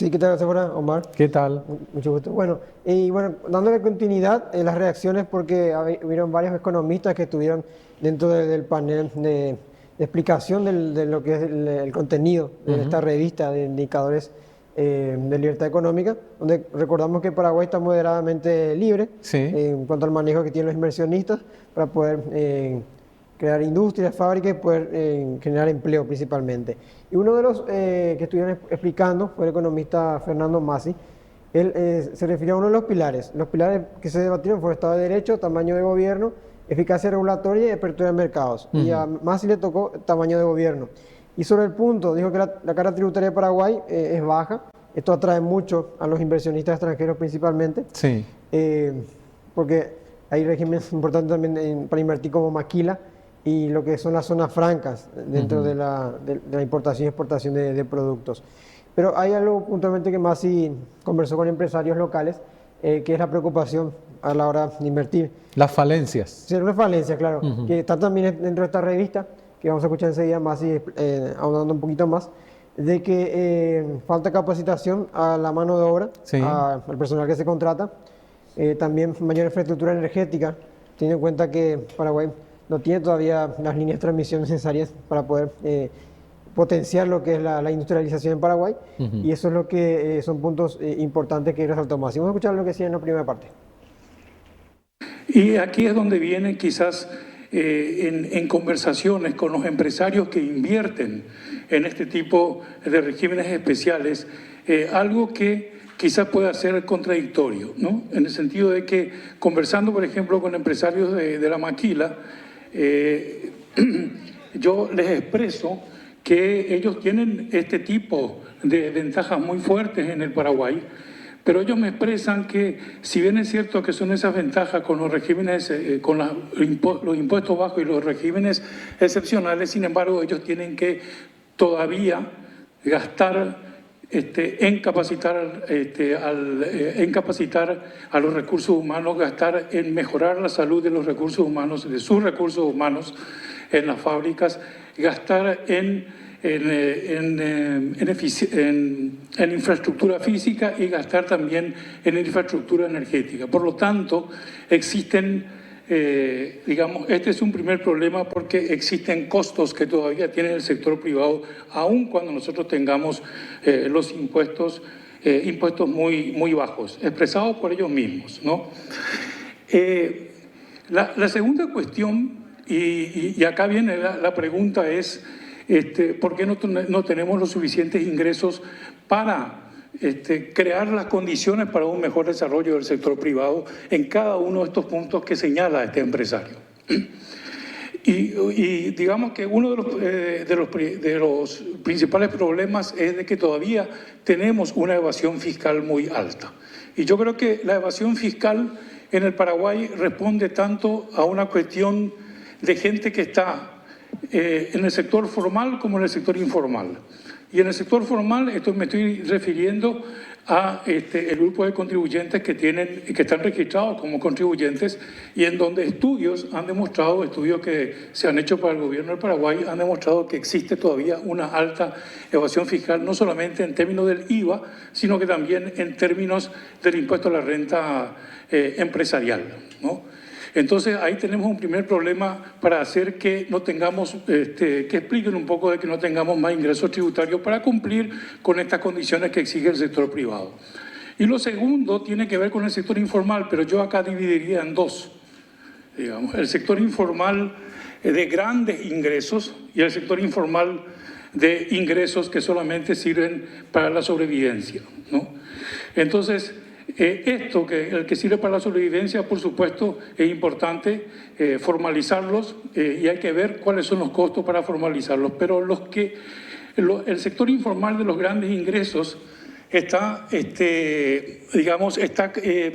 Sí, ¿qué tal, Sephora? Omar? ¿Qué tal? Mucho gusto. Bueno, y bueno, dándole continuidad en las reacciones, porque hubieron varios economistas que estuvieron dentro del panel de explicación de lo que es el contenido de esta revista de indicadores de libertad económica, donde recordamos que Paraguay está moderadamente libre Sí. en cuanto al manejo que tienen los inversionistas para poder crear industrias, fábricas y poder generar empleo principalmente. Y uno de los que estuvieron explicando fue el economista Fernando Massi. Él se refirió a uno de los pilares. Los pilares que se debatieron fueron Estado de Derecho, tamaño de gobierno, eficacia regulatoria y apertura de mercados. Y a Massi le tocó tamaño de gobierno. Y sobre el punto, dijo que la carga tributaria de Paraguay es baja. Esto atrae mucho a los inversionistas extranjeros principalmente. Sí. Porque hay regímenes importantes también para invertir como Maquila y lo que son las zonas francas dentro de la importación y exportación de productos. Pero hay algo puntualmente que Massi conversó con empresarios locales, que es la preocupación a la hora de invertir. Las falencias. Sí, una falencia, claro, que está también dentro de esta revista, que vamos a escuchar enseguida Massi ahondando un poquito más, de que falta capacitación a la mano de obra, Sí. al personal que se contrata, también mayor infraestructura energética, teniendo en cuenta que Paraguay no tiene todavía las líneas de transmisión necesarias para poder potenciar lo que es la industrialización en Paraguay, y eso es lo que son puntos importantes que resaltó Massi. Vamos a escuchar lo que decía en la primera parte. Y aquí es donde viene quizás en conversaciones con los empresarios que invierten en este tipo de regímenes especiales, algo que quizás pueda ser contradictorio, ¿no? En el sentido de que conversando, por ejemplo, con empresarios de la Maquila, yo les expreso que ellos tienen este tipo de ventajas muy fuertes en el Paraguay, pero ellos me expresan que si bien es cierto que son esas ventajas con los regímenes, con los impuestos bajos y los regímenes excepcionales, sin embargo ellos tienen que todavía gastar en capacitar a los recursos humanos, gastar en mejorar la salud de los recursos humanos, de sus recursos humanos en las fábricas, gastar en infraestructura física y gastar también en infraestructura energética. Por lo tanto, existen, digamos, este es un primer problema porque existen costos que todavía tiene el sector privado, aun cuando nosotros tengamos los impuestos muy bajos, expresados por ellos mismos, ¿no? La segunda cuestión, y acá viene la pregunta, es ¿por qué no tenemos los suficientes ingresos para crear las condiciones para un mejor desarrollo del sector privado en cada uno de estos puntos que señala este empresario? Y digamos que uno de los principales problemas es de que todavía tenemos una evasión fiscal muy alta. Y yo creo que la evasión fiscal en el Paraguay responde tanto a una cuestión de gente que está en el sector formal como en el sector informal. Y en el sector formal me estoy refiriendo a el grupo de contribuyentes que están registrados como contribuyentes y en donde estudios que se han hecho para el gobierno del Paraguay han demostrado que existe todavía una alta evasión fiscal, no solamente en términos del IVA, sino que también en términos del impuesto a la renta empresarial, ¿no? Entonces ahí tenemos un primer problema para hacer que no tengamos, que expliquen un poco de que no tengamos más ingresos tributarios para cumplir con estas condiciones que exige el sector privado. Y lo segundo tiene que ver con el sector informal, pero yo acá dividiría en dos, digamos, el sector informal de grandes ingresos y el sector informal de ingresos que solamente sirven para la sobrevivencia, ¿no? Entonces, el que sirve para la sobrevivencia, por supuesto, es importante formalizarlos y hay que ver cuáles son los costos para formalizarlos. Pero el sector informal de los grandes ingresos está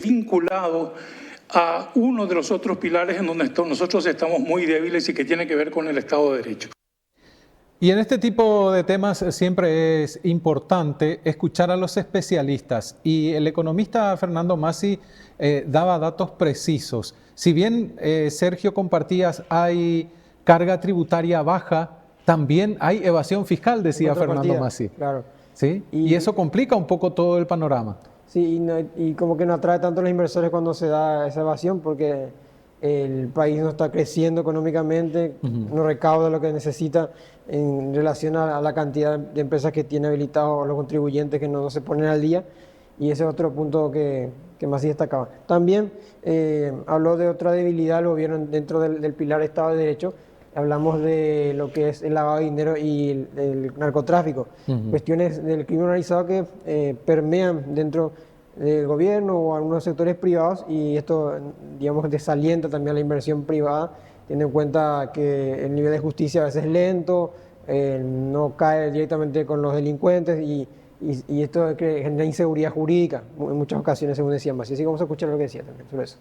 vinculado a uno de los otros pilares en donde nosotros estamos muy débiles y que tiene que ver con el Estado de Derecho. Y en este tipo de temas siempre es importante escuchar a los especialistas. Y el economista Fernando Massi daba datos precisos. Si bien, Sergio, compartías, hay carga tributaria baja, también hay evasión fiscal, decía Fernando Massi. Claro. ¿sí? Y eso complica un poco todo el panorama. Sí, y como que no atrae tanto a los inversores cuando se da esa evasión, porque el país no está creciendo económicamente, no recauda lo que necesita en relación a la cantidad de empresas que tiene habilitados los contribuyentes que no se ponen al día, y ese es otro punto que más sí destacaba. También habló de otra debilidad del gobierno dentro del pilar Estado de Derecho. Hablamos de lo que es el lavado de dinero y el narcotráfico, cuestiones del crimen organizado que permean dentro del gobierno o algunos sectores privados, y esto, digamos, desalienta también la inversión privada, teniendo en cuenta que el nivel de justicia a veces es lento, no cae directamente con los delincuentes y esto genera inseguridad jurídica en muchas ocasiones, según decía Masi. Así que vamos a escuchar lo que decía también sobre eso.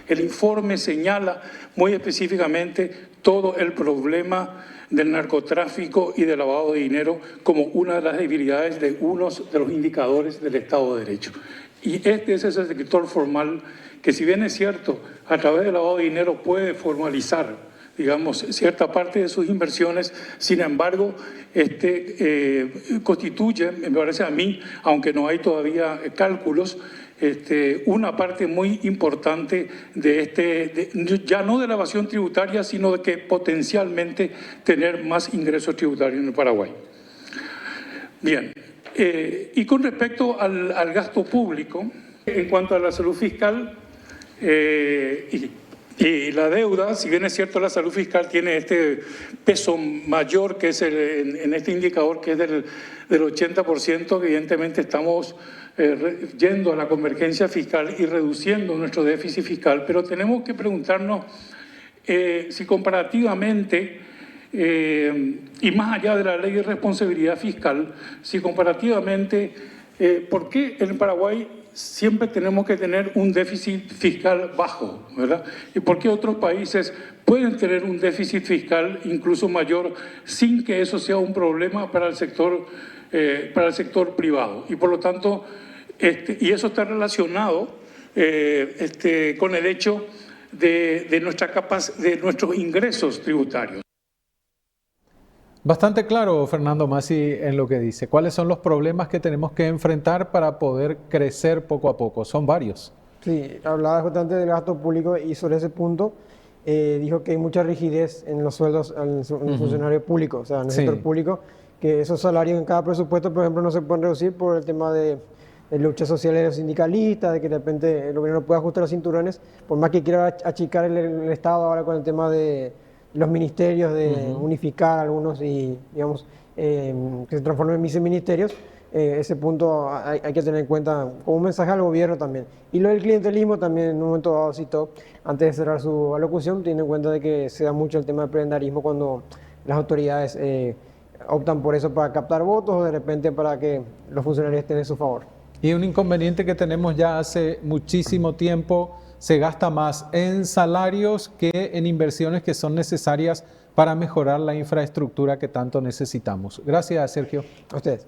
El informe señala muy específicamente todo el problema del narcotráfico y del lavado de dinero como una de las debilidades de unos de los indicadores del Estado de Derecho. Y este es ese sector formal que, si bien es cierto, a través del lavado de dinero puede formalizar, digamos, cierta parte de sus inversiones, sin embargo, constituye, me parece a mí, aunque no hay todavía cálculos, una parte muy importante ya no de la evasión tributaria, sino de que potencialmente tener más ingresos tributarios en el Paraguay. Bien, y con respecto al gasto público, en cuanto a la salud fiscal y la deuda, si bien es cierto la salud fiscal tiene este peso mayor que es en este indicador, que es del 80%, evidentemente estamos yendo a la convergencia fiscal y reduciendo nuestro déficit fiscal, pero tenemos que preguntarnos si comparativamente, y más allá de la ley de responsabilidad fiscal, si comparativamente, ¿por qué en Paraguay siempre tenemos que tener un déficit fiscal bajo, ¿verdad? ¿Y por qué otros países pueden tener un déficit fiscal incluso mayor sin que eso sea un problema para el sector privado? Y por lo tanto, y eso está relacionado con el hecho de nuestros ingresos tributarios. Bastante claro, Fernando Masi, en lo que dice. ¿Cuáles son los problemas que tenemos que enfrentar para poder crecer poco a poco? Son varios. Sí, hablaba justamente del gasto público y sobre ese punto dijo que hay mucha rigidez en los sueldos en el funcionario público, o sea, en el sector público, que esos salarios en cada presupuesto, por ejemplo, no se pueden reducir por el tema de luchas sociales de los sindicalistas, de que de repente el gobierno no puede ajustar los cinturones, por más que quiera achicar el Estado ahora con el tema de los ministerios, de unificar algunos y, digamos, que se transformen en viceministerios. Ese punto hay que tener en cuenta como un mensaje al gobierno también. Y lo del clientelismo también en un momento dado citó, antes de cerrar su alocución, teniendo en cuenta de que se da mucho el tema del prebendarismo cuando las autoridades optan por eso para captar votos o de repente para que los funcionarios estén en su favor. Y un inconveniente que tenemos ya hace muchísimo tiempo, se gasta más en salarios que en inversiones que son necesarias para mejorar la infraestructura que tanto necesitamos. Gracias, Sergio. A ustedes.